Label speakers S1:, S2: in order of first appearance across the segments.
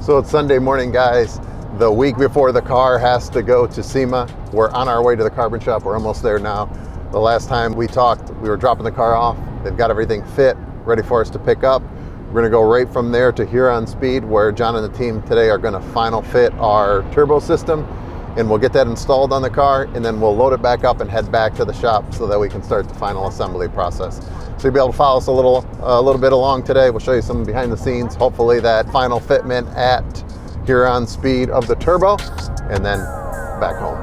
S1: So it's Sunday morning, guys. The week before the car has to go to SEMA. We're on our way to the carbon shop. We're almost there now. The last time we talked, we were dropping the car off. They've got everything fit, ready for us to pick up. We're gonna go right from there to Huron Speed, where John and the team today are gonna final fit our turbo system, and we'll get that installed on the car, and then we'll load it back up and head back to the shop so that we can start the final assembly process. So you'll be able to follow us a little bit along today. We'll show you some behind the scenes, hopefully that final fitment at Huron Speed of the turbo, and then back home.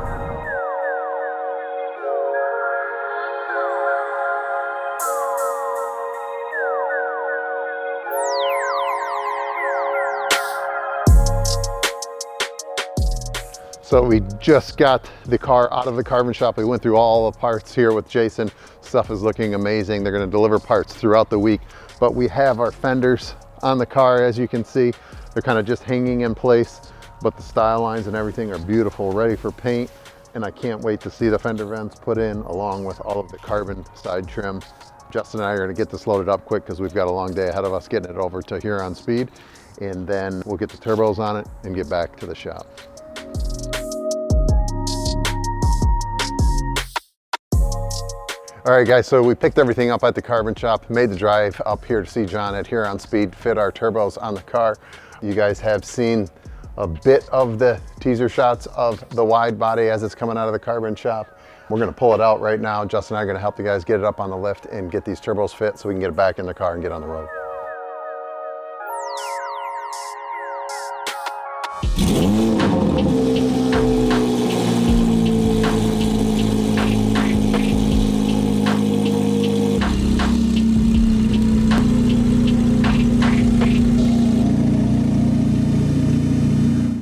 S1: So we just got the car out of the carbon shop. We went through all the parts here with Jason. Stuff is looking amazing. They're gonna deliver parts throughout the week, but we have our fenders on the car. As you can see, they're kind of just hanging in place, but the style lines and everything are beautiful, ready for paint. And I can't wait to see the fender vents put in along with all of the carbon side trim. Justin and I are gonna get this loaded up quick because we've got a long day ahead of us getting it over to Huron Speed. And then we'll get the turbos on it and get back to the shop. All right, guys, so we picked everything up at the carbon shop, made the drive up here to see John at Huron Speed fit our turbos on the car. You guys have seen a bit of the teaser shots of the wide body as it's coming out of the carbon shop. We're gonna pull it out right now. Justin and I are gonna help you guys get it up on the lift and get these turbos fit so we can get it back in the car and get on the road.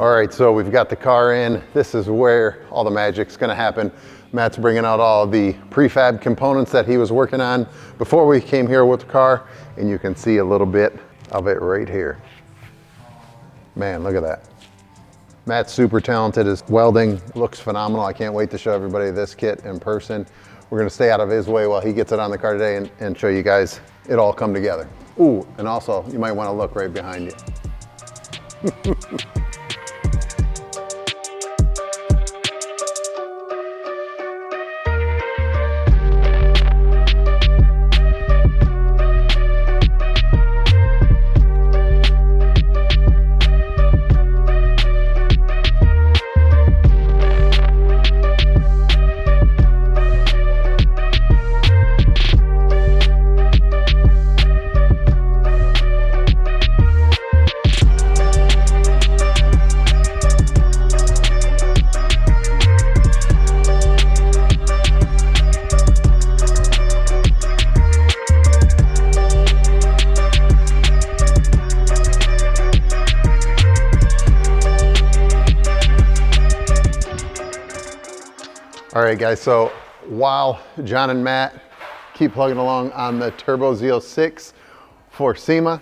S1: All right, so we've got the car in. This is where all the magic's gonna happen. Matt's bringing out all the prefab components that he was working on before we came here with the car, and you can see a little bit of it right here. Man, look at that. Matt's super talented. His welding looks phenomenal. I can't wait to show everybody this kit in person. We're gonna stay out of his way while he gets it on the car today and show you guys it all come together. Ooh, and also you might wanna look right behind you. All right, guys, so while John and Matt keep plugging along on the Turbo Z06 for SEMA,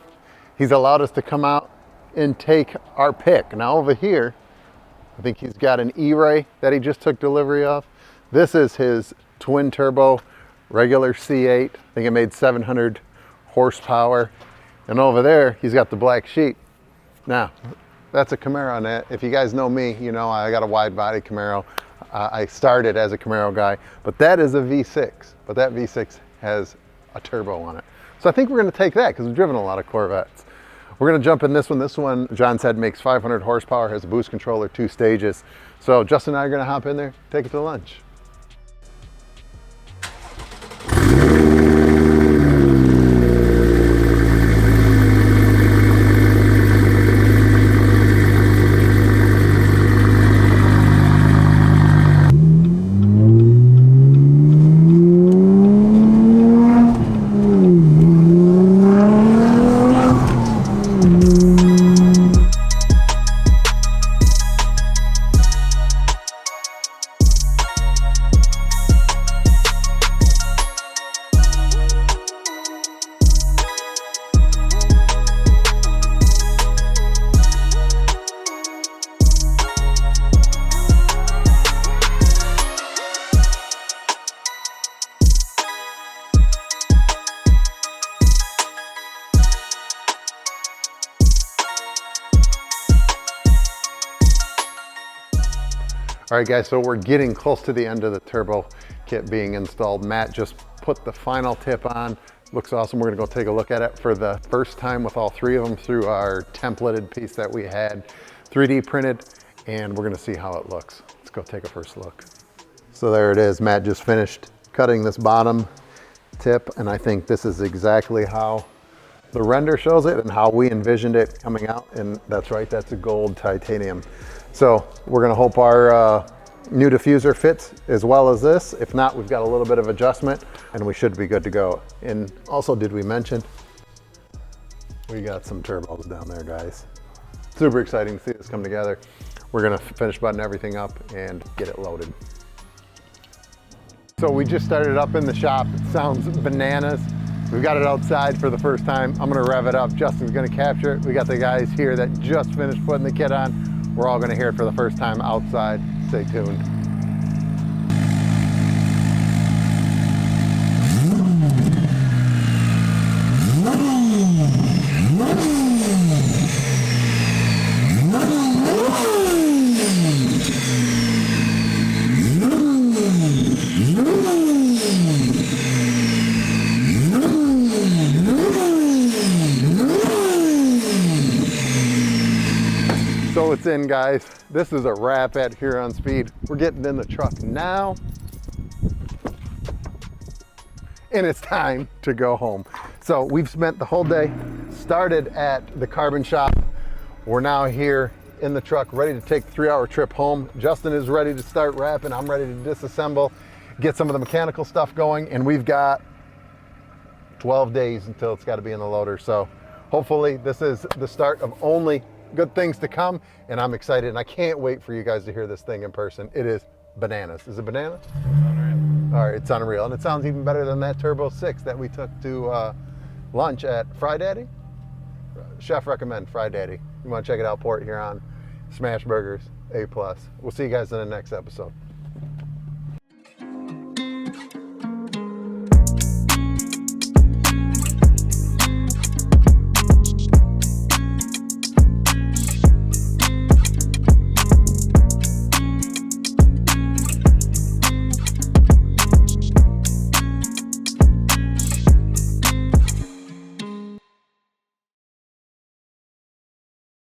S1: he's allowed us to come out and take our pick. Now over here, I think he's got an E-Ray that he just took delivery of. This is his twin turbo, regular C8. I think it made 700 horsepower. And over there, he's got the black sheep. Now, that's a Camaro on that. If you guys know me, you know I got a wide body Camaro. I started as a Camaro guy, but that is a V6, but that V6 has a turbo on it. So I think we're gonna take that because we've driven a lot of Corvettes. We're gonna jump in this one. This one, John said, makes 500 horsepower, has a boost controller, 2 stages. So Justin and I are gonna hop in there, take it to lunch. All right guys, so we're getting close to the end of the turbo kit being installed. Matt just put the final tip on. Looks awesome. We're gonna go take a look at it for the first time with all three of them through our templated piece that we had 3D printed, and we're gonna see how it looks. Let's go take a first look. So there it is. Matt just finished cutting this bottom tip, and I think this is exactly how the render shows it and how we envisioned it coming out. And that's right, that's a gold titanium. So we're gonna hope our new diffuser fits as well as this. If not, we've got a little bit of adjustment and we should be good to go. And also, did we mention we got some turbos down there, guys? Super exciting to see this come together. We're gonna finish button everything up and get it loaded. So we just started up in the shop. It sounds bananas. We've got it outside for the first time. I'm gonna rev it up. Justin's gonna capture it. We got the guys here that just finished putting the kit on. We're all gonna hear it for the first time outside. Stay tuned. So it's in, guys. This is a wrap at Huron Speed. We're getting in the truck now, and it's time to go home. So we've spent the whole day, started at the carbon shop. We're now here in the truck, ready to take a 3-hour trip home. Justin is ready to start wrapping. I'm ready to disassemble, get some of the mechanical stuff going, and we've got 12 days until it's got to be in the loader. So hopefully this is the start of only good things to come, and I'm excited, and I can't wait for you guys to hear this thing in person. It is bananas. Is it bananas? Unreal. All right, it's unreal, and it sounds even better than that Turbo 6 that we took to lunch at Fry Daddy. Chef recommend Fry Daddy. You want to check it out, Port Huron, smash burgers, A+. We'll see you guys in the next episode.